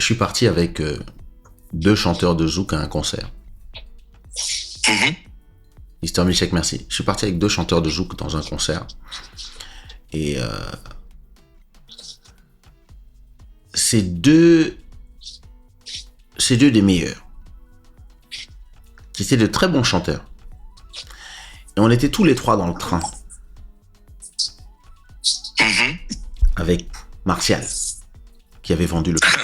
je suis parti avec 2 chanteurs de zouk à un concert. Mister Milchek, merci. Je suis parti avec 2 chanteurs de zouk dans un concert. Et c'est deux des meilleurs. C'était de très bons chanteurs. Et on était tous les 3 dans le train. Avec Martial, qui avait vendu le train.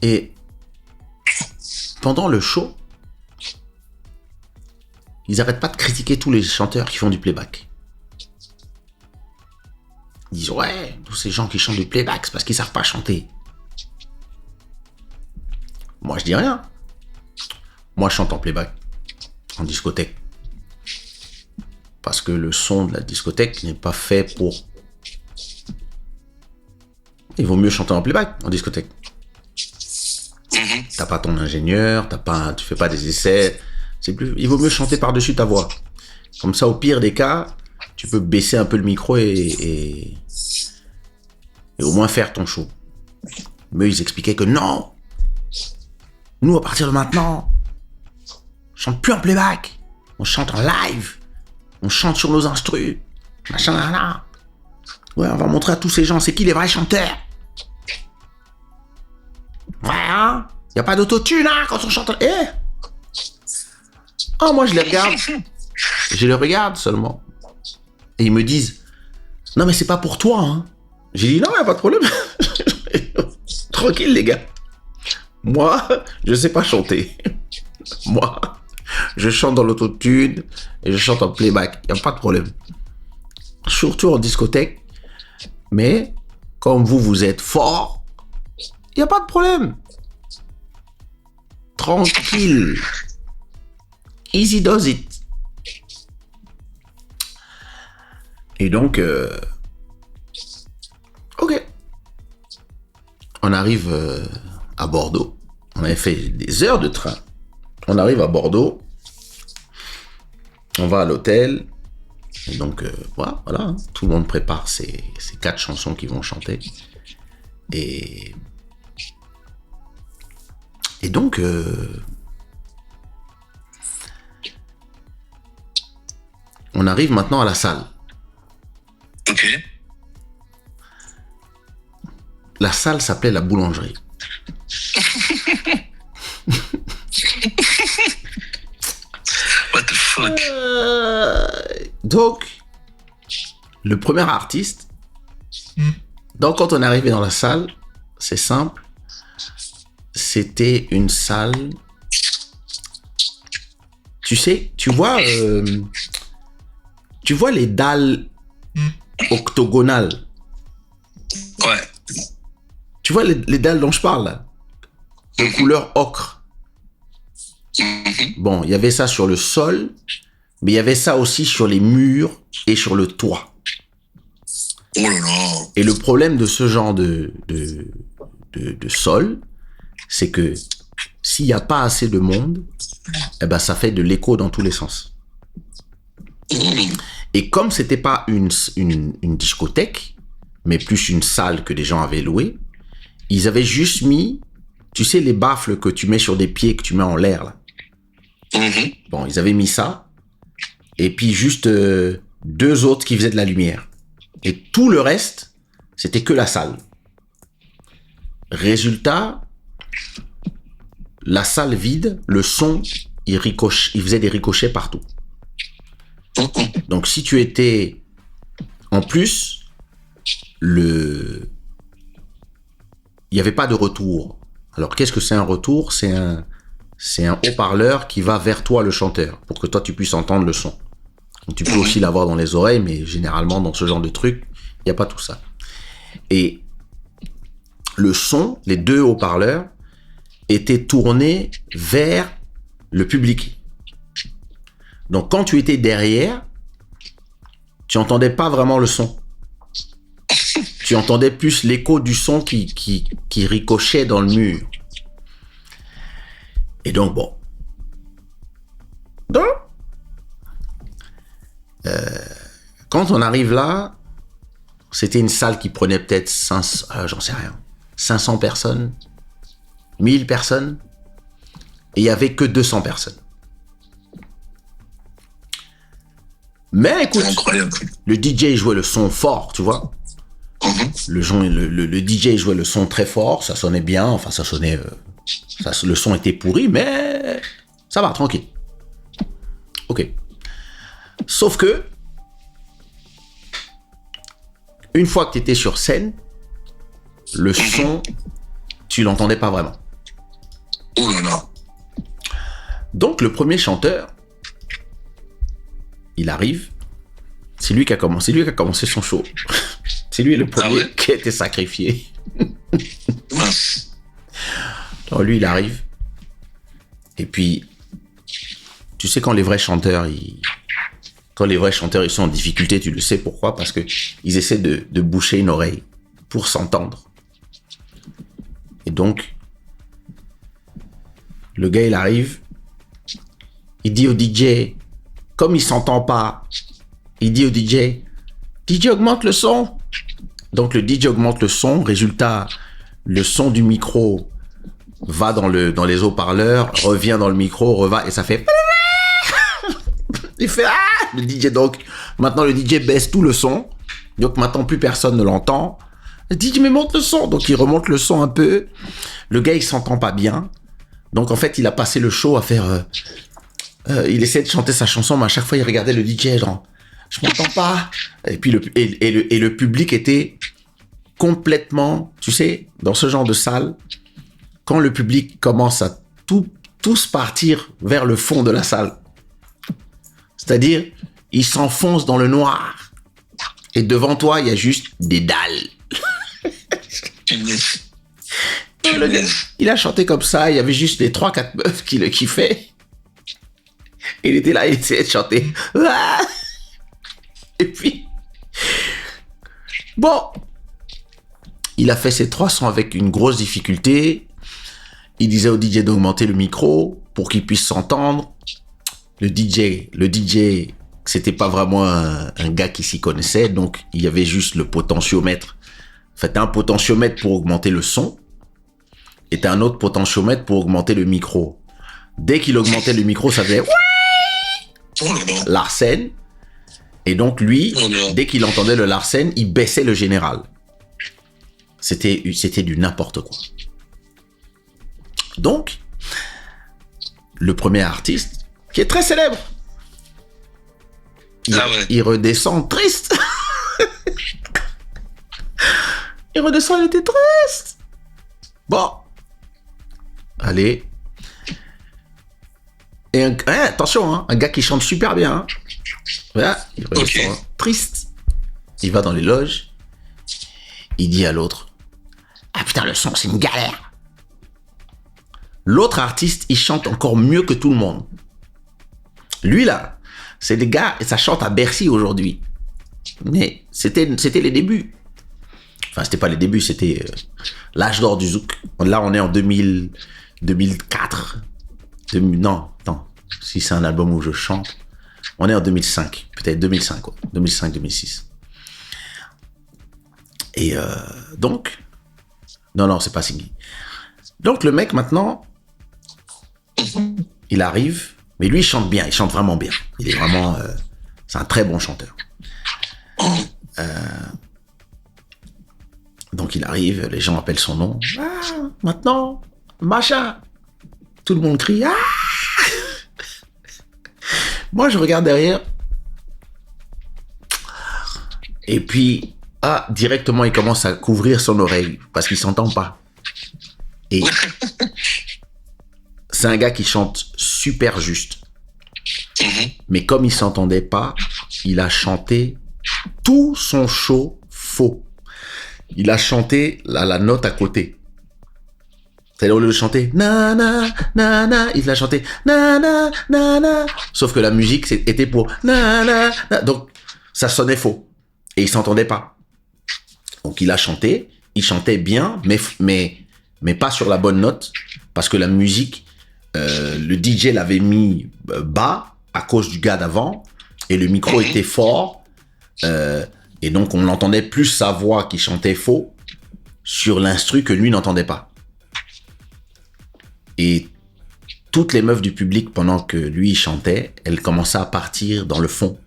Et pendant le show, ils n'arrêtent pas de critiquer tous les chanteurs qui font du playback. Ils disent, ouais, tous ces gens qui chantent du playback, c'est parce qu'ils savent pas chanter. Moi, je dis rien. Moi, je chante en playback, en discothèque. Parce que le son de la discothèque n'est pas fait pour... Il vaut mieux chanter en playback, en discothèque. T'as pas ton ingénieur, tu fais pas des essais. Il vaut mieux chanter par-dessus ta voix. Comme ça, au pire des cas, tu peux baisser un peu le micro et au moins faire ton show. Mais ils expliquaient que non. Nous, à partir de maintenant, on chante plus en playback. On chante en live. On chante sur nos instrus. Machin là là. Ouais, on va montrer à tous ces gens, c'est qui les vrais chanteurs. Ouais, hein. Y a pas d'autotune, hein, quand on chante. Oh, moi, je les regarde. Je les regarde seulement. Et ils me disent, non, mais c'est pas pour toi, hein. J'ai dit, non, y a pas de problème. Tranquille, les gars. Moi, je sais pas chanter. Moi, je chante dans l'autotune et je chante en playback. Y a pas de problème. Surtout en discothèque. Mais, comme vous êtes fort, y a pas de problème. Tranquille. Easy does it. Et donc, ok. On arrive à Bordeaux. On avait fait des heures de train. On arrive à Bordeaux. On va à l'hôtel. Et donc, voilà. Hein. Tout le monde prépare ses 4 chansons qu'ils vont chanter. Et donc, on arrive maintenant à la salle. Ok. La salle s'appelait la boulangerie. What the fuck? Donc, le premier artiste, donc quand on est arrivé dans la salle, c'est simple, c'était une salle, tu sais, tu vois les dalles octogonales. Ouais. Tu vois les dalles dont je parle là, de couleur ocre. Bon, il y avait ça sur le sol, mais il y avait ça aussi sur les murs et sur le toit. Oh là là. Et le problème de ce genre de sol, c'est que s'il n'y a pas assez de monde, eh ben ça fait de l'écho dans tous les sens. Et comme c'était pas une discothèque, mais plus une salle que des gens avaient louée, ils avaient juste mis, tu sais, les baffles que tu mets sur des pieds, que tu mets en l'air, là. Bon, ils avaient mis ça, et puis juste 2 autres qui faisaient de la lumière. Et tout le reste, c'était que la salle. Résultat, la salle vide, le son, il faisait des ricochets partout. Donc, si tu étais... En plus, il n'y avait pas de retour. Alors, qu'est-ce que c'est un retour? C'est un haut-parleur qui va vers toi, le chanteur, pour que toi, tu puisses entendre le son. Donc, tu peux aussi l'avoir dans les oreilles, mais généralement, dans ce genre de truc, il n'y a pas tout ça. Et le son, les 2 haut-parleurs, étaient tournés vers le public. Donc, quand tu étais derrière, tu n'entendais pas vraiment le son. Tu entendais plus l'écho du son qui ricochait dans le mur. Et donc, bon. Donc, quand on arrive là, c'était une salle qui prenait peut-être 500, j'en sais rien, 500 personnes, 1000 personnes, et il n'y avait que 200 personnes. Mais écoute, Incroyable. le DJ jouait le son fort, tu vois. Le DJ jouait le son très fort, ça sonnait bien, enfin ça sonnait... le son était pourri, mais ça va, tranquille. Ok. Sauf que, une fois que tu étais sur scène, le son, tu l'entendais pas vraiment. Oh là là. Donc le premier chanteur, il arrive, c'est lui qui a commencé son show. C'est lui le premier qui a été sacrifié. Mince. Alors lui, il arrive. Et puis, tu sais, quand les vrais chanteurs, ils sont en difficulté, tu le sais pourquoi? Parce que ils essaient de boucher une oreille pour s'entendre. Et donc, le gars, il arrive. Il dit au DJ, comme il s'entend pas, il dit au DJ, DJ augmente le son. Donc le DJ augmente le son, résultat, le son du micro va dans les haut-parleurs, revient dans le micro, reva et ça fait... Il fait... Ah le DJ, donc, maintenant le DJ baisse tout le son, donc maintenant plus personne ne l'entend. Le DJ mais monte le son, donc il remonte le son un peu. Le gars il s'entend pas bien, donc en fait il a passé le show à faire... il essaie de chanter sa chanson, mais à chaque fois il regardait le DJ genre... Je m'entends pas. Et puis le public était complètement, tu sais, dans ce genre de salle, quand le public commence à tous partir vers le fond de la salle, c'est-à-dire, il s'enfonce dans le noir. Et devant toi, il y a juste des dalles. Le gars, il a chanté comme ça, il y avait juste les 3-4 meufs qui le kiffaient. Il était là, il essayait de chanter. Et puis, bon, il a fait ses 3 sons avec une grosse difficulté. Il disait au DJ d'augmenter le micro pour qu'il puisse s'entendre. Le DJ, c'était pas vraiment un gars qui s'y connaissait, donc il y avait juste le potentiomètre. En fait, un potentiomètre pour augmenter le son et un autre potentiomètre pour augmenter le micro. Dès qu'il augmentait le micro, ça faisait Larsen. Et donc lui, dès qu'il entendait le Larsen, il baissait le général. C'était du n'importe quoi. Donc, le premier artiste, qui est très célèbre, il redescend triste. Il redescend, il était triste. Bon. Allez. Et attention, hein, un gars qui chante super bien. Hein. Voilà, il redescend triste. Il va dans les loges. Il dit à l'autre, ah putain, le son, c'est une galère. L'autre artiste, il chante encore mieux que tout le monde. Lui, là, c'est des gars, et ça chante à Bercy aujourd'hui. Mais c'était les débuts. Enfin, c'était pas les débuts, c'était l'âge d'or du zouk. Là, on est en 2004. Non. Si c'est un album où je chante, on est en 2005. Peut-être 2005, quoi. 2005-2006. Et donc... Non, c'est pas Singhi. Donc, le mec, maintenant, il arrive, mais lui, il chante bien, il chante vraiment bien. Il est vraiment... c'est un très bon chanteur. Donc, il arrive, les gens appellent son nom. Ah, maintenant, machin. Tout le monde crie. Ah. Moi, je regarde derrière. Et puis, directement, il commence à couvrir son oreille parce qu'il s'entend pas. Et c'est un gars qui chante super juste. Mais comme il s'entendait pas, il a chanté tout son show faux. Il a chanté la note à côté. C'est-à-dire, au lieu de chanter na na na na, il a chanté na na na na. Sauf que la musique était pour na na na. Donc, ça sonnait faux. Et il s'entendait pas. Donc, il a chanté. Il chantait bien, mais pas sur la bonne note. Parce que la musique, le DJ l'avait mis bas à cause du gars d'avant. Et le micro était fort. Et donc, on entendait plus sa voix qui chantait faux sur l'instru que lui n'entendait pas. Et toutes les meufs du public, pendant que lui chantait, elles commençaient à partir dans le fond.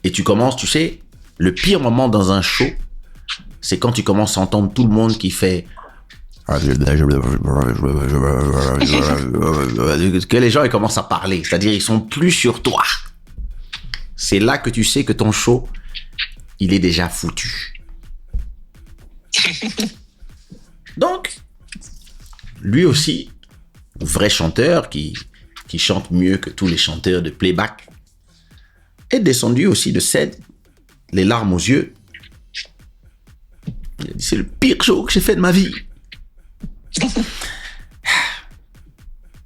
Et tu commences, tu sais, le pire moment dans un show, c'est quand tu commences à entendre tout le monde qui fait... que les gens ils commencent à parler, c'est-à-dire ils sont plus sur toi. C'est là que tu sais que ton show, il est déjà foutu. Donc, lui aussi, vrai chanteur qui chante mieux que tous les chanteurs de playback, est descendu aussi de scène, les larmes aux yeux. Il a dit, c'est le pire show que j'ai fait de ma vie.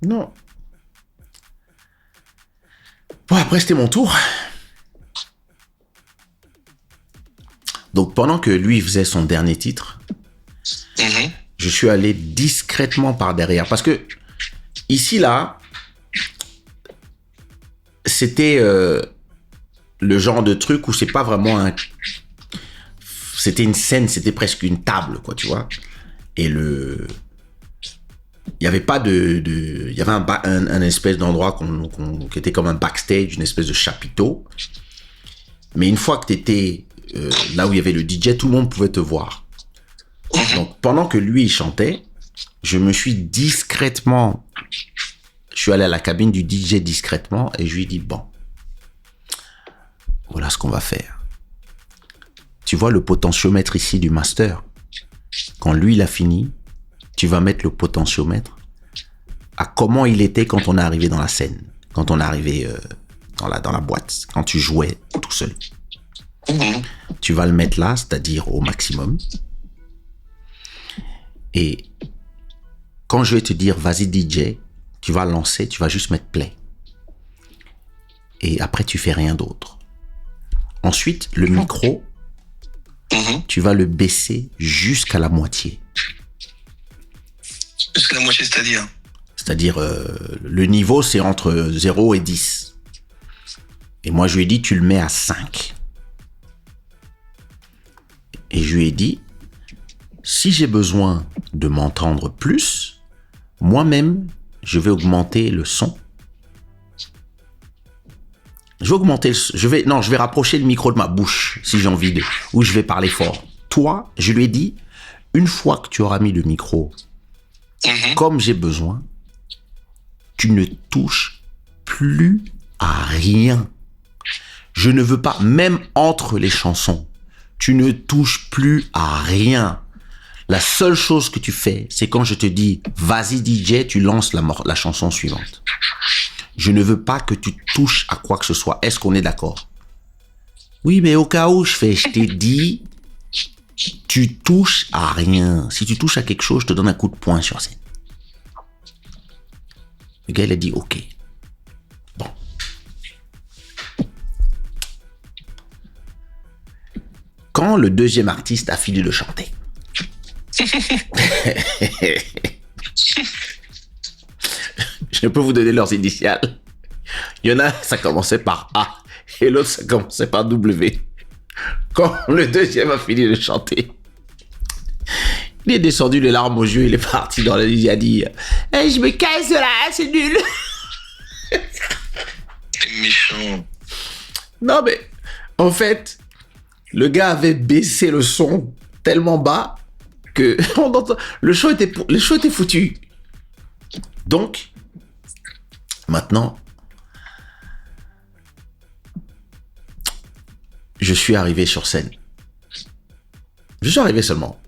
Non. Bon, après, c'était mon tour. Donc, pendant que lui faisait son dernier titre, je suis allé discrètement par derrière. Parce que, ici, là, c'était le genre de truc où c'est pas vraiment un... C'était une scène, c'était presque une table, quoi, tu vois. Et il y avait pas il y avait un espèce d'endroit qui était comme un backstage, une espèce de chapiteau. Mais une fois que t'étais là où il y avait le DJ, tout le monde pouvait te voir. Donc, pendant que lui, il chantait, je suis allé à la cabine du DJ discrètement et je lui ai dit, bon, voilà ce qu'on va faire. Tu vois le potentiomètre ici du master? Quand lui, il a fini, tu vas mettre le potentiomètre à comment il était quand on est arrivé dans la scène, quand on est arrivé dans la boîte, quand tu jouais tout seul. Tu vas le mettre là, c'est-à-dire au maximum. Et quand je vais te dire, vas-y DJ, tu vas lancer, tu vas juste mettre play. Et après, tu fais rien d'autre. Ensuite, le micro, tu vas le baisser jusqu'à la moitié. Jusqu'à la moitié, c'est-à-dire? C'est-à-dire, le niveau, c'est entre 0 et 10. Et moi, je lui ai dit, tu le mets à 5. Et je lui ai dit, si j'ai besoin de m'entendre plus, moi-même, je vais augmenter le son. Je vais rapprocher le micro de ma bouche, si j'ai envie ou je vais parler fort. Toi, je lui ai dit, une fois que tu auras mis le micro, comme j'ai besoin, tu ne touches plus à rien. Je ne veux pas, même entre les chansons, tu ne touches plus à rien. La seule chose que tu fais, c'est quand je te dis, vas-y DJ, tu lances la chanson suivante. Je ne veux pas que tu touches à quoi que ce soit. Est-ce qu'on est d'accord? Oui, mais au cas où je t'ai dit, tu touches à rien. Si tu touches à quelque chose, je te donne un coup de poing sur scène. Le gars, il a dit, ok. Bon. Quand le deuxième artiste a fini de chanter, je peux vous donner leurs initiales. Il y en a, ça commençait par A et l'autre, ça commençait par W. Quand le deuxième a fini de chanter, il est descendu les larmes aux yeux, il est parti dans la ligne, il a dit hey, je me casse de là, c'est nul. C'est méchant. Non mais, en fait, le gars avait baissé le son tellement bas que le show était foutu. Donc, maintenant, je suis arrivé sur scène. Je suis arrivé seulement.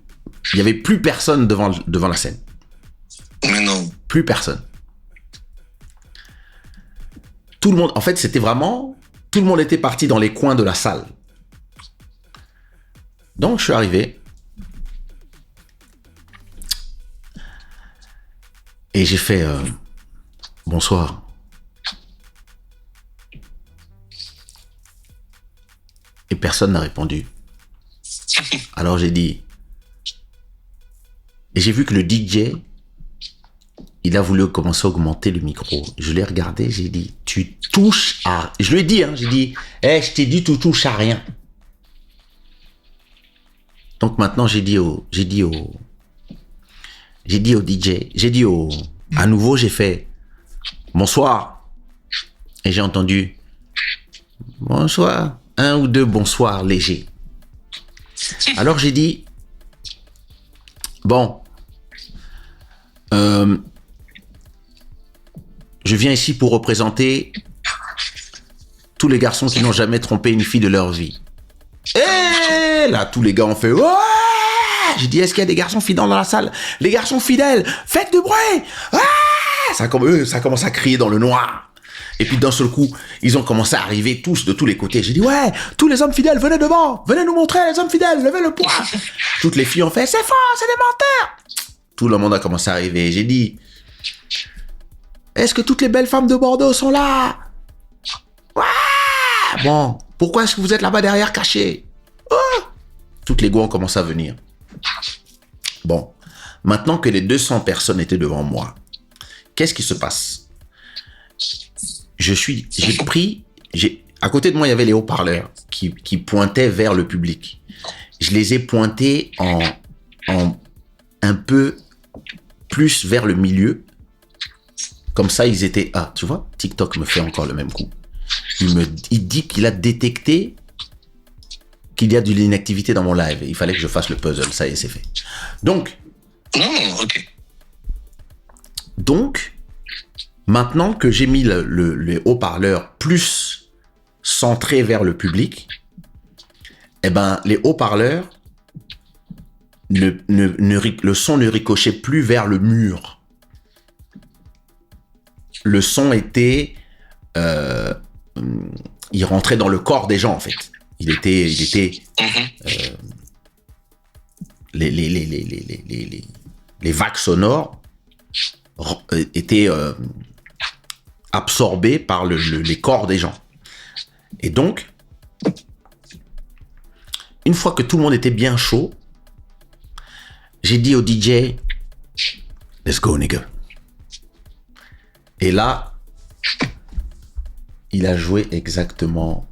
Il n'y avait plus personne devant la scène. Mais non. Plus personne. Tout le monde, en fait, c'était vraiment... Tout le monde était parti dans les coins de la salle. Donc, je suis arrivé. Et j'ai fait... bonsoir. Et personne n'a répondu. Alors j'ai dit... Et j'ai vu que le DJ, il a voulu commencer à augmenter le micro. Je l'ai regardé, j'ai dit, tu touches à... Je lui ai dit, j'ai dit, hey, je t'ai dit, tu touches à rien. Donc maintenant, j'ai dit au DJ, à nouveau, j'ai fait bonsoir. Et j'ai entendu bonsoir, un ou deux bonsoirs légers. Alors j'ai dit, bon, je viens ici pour représenter tous les garçons qui n'ont jamais trompé une fille de leur vie. Et là, tous les gars ont fait ouais. J'ai dit, est-ce qu'il y a des garçons fidèles dans la salle? Les garçons fidèles, faites du bruit. Ça commence à crier dans le noir. Et puis d'un seul coup, ils ont commencé à arriver tous de tous les côtés. J'ai dit, ouais, tous les hommes fidèles, venez devant. Venez nous montrer les hommes fidèles, levez le poing. Toutes les filles ont fait, c'est faux, c'est des menteurs. Tout le monde a commencé à arriver. J'ai dit, est-ce que toutes les belles femmes de Bordeaux sont là? Ouais. Bon, pourquoi est-ce que vous êtes là-bas derrière cachés? Oh. Toutes les go ont commencé à venir. Bon, maintenant que les 200 personnes étaient devant moi, qu'est-ce qui se passe? À côté de moi, il y avait les haut-parleurs qui pointaient vers le public. Je les ai pointés en un peu plus vers le milieu. Comme ça, ils étaient... Ah, tu vois, TikTok me fait encore le même coup. Il dit qu'il a détecté qu'il y a de l'inactivité dans mon live. Il fallait que je fasse le puzzle. Ça y est, c'est fait. Donc, maintenant que j'ai mis les haut-parleurs plus centrés vers le public, eh ben, les haut-parleurs, le son ne ricochait plus vers le mur. Le son était... il rentrait dans le corps des gens, en fait. Les vagues sonores étaient absorbées par les corps des gens. Et donc, une fois que tout le monde était bien chaud, j'ai dit au DJ, let's go, nigga. Et là, il a joué exactement.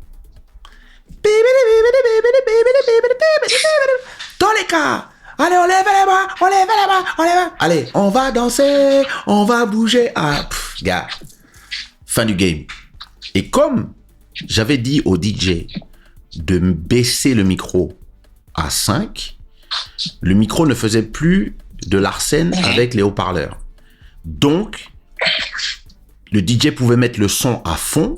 Dans les cas, allez, on lève les bras, on lève les bras, on lève. Allez, on va danser, on va bouger. Ah, gars, fin du game. Et comme j'avais dit au DJ de baisser le micro à 5, le micro ne faisait plus de l'arsène avec les haut-parleurs. Donc, le DJ pouvait mettre le son à fond.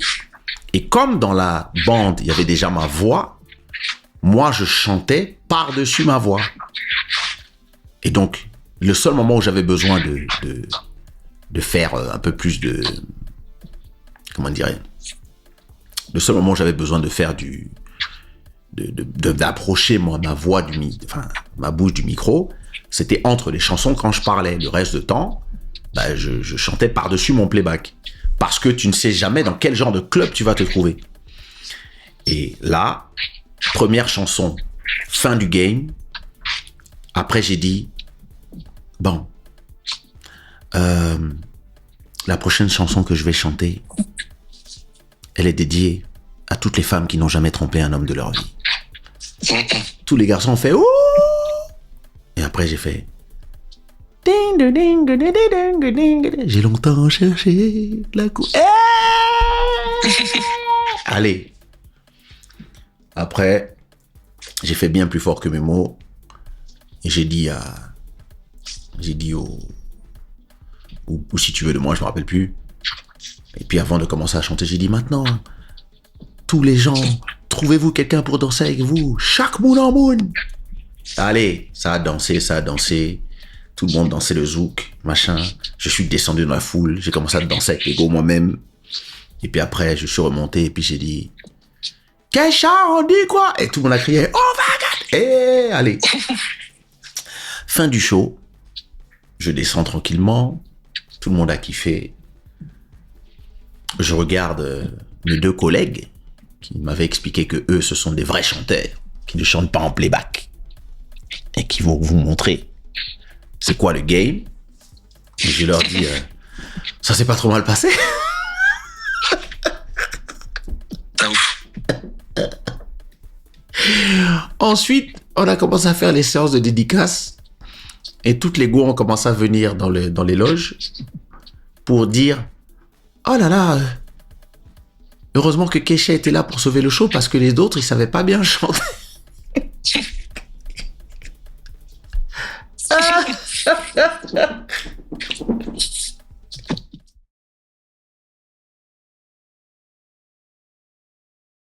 Et comme dans la bande, il y avait déjà ma voix, moi, je chantais par-dessus ma voix. Et donc, le seul moment où j'avais besoin de faire un peu plus de... Comment dirais-je? Le seul moment où j'avais besoin de faire d'approcher ma voix ma bouche du micro, c'était entre les chansons quand je parlais. Le reste du temps, je chantais par-dessus mon playback. Parce que tu ne sais jamais dans quel genre de club tu vas te trouver. Et là, première chanson, fin du game. Après, j'ai dit, bon, la prochaine chanson que je vais chanter, elle est dédiée à toutes les femmes qui n'ont jamais trompé un homme de leur vie. Tous les garçons ont fait ouh. Et après, j'ai fait j'ai longtemps cherché la coupe. Allez. Après, j'ai fait bien plus fort que mes mots. Et j'ai dit ou si tu veux de moi, je me rappelle plus. Et puis avant de commencer à chanter, j'ai dit maintenant, tous les gens, trouvez-vous quelqu'un pour danser avec vous. Chaque moon en moon. Allez, ça a dansé. Tout le monde dansait le zouk, machin. Je suis descendu dans la foule. J'ai commencé à danser avec les go moi-même. Et puis après, je suis remonté et puis j'ai dit Keisha, on dit quoi? Et tout le monde a crié on va gagner. Allez. Fin du show. Je descends tranquillement. Tout le monde a kiffé. Je regarde mes deux collègues qui m'avaient expliqué que eux, ce sont des vrais chanteurs qui ne chantent pas en playback et qui vont vous montrer c'est quoi le game. Et je leur dis ça s'est pas trop mal passé. Ensuite, on a commencé à faire les séances de dédicaces et toutes les go ont commencé à venir dans les loges pour dire oh là là, heureusement que Kesha était là pour sauver le show parce que les autres ils savaient pas bien chanter.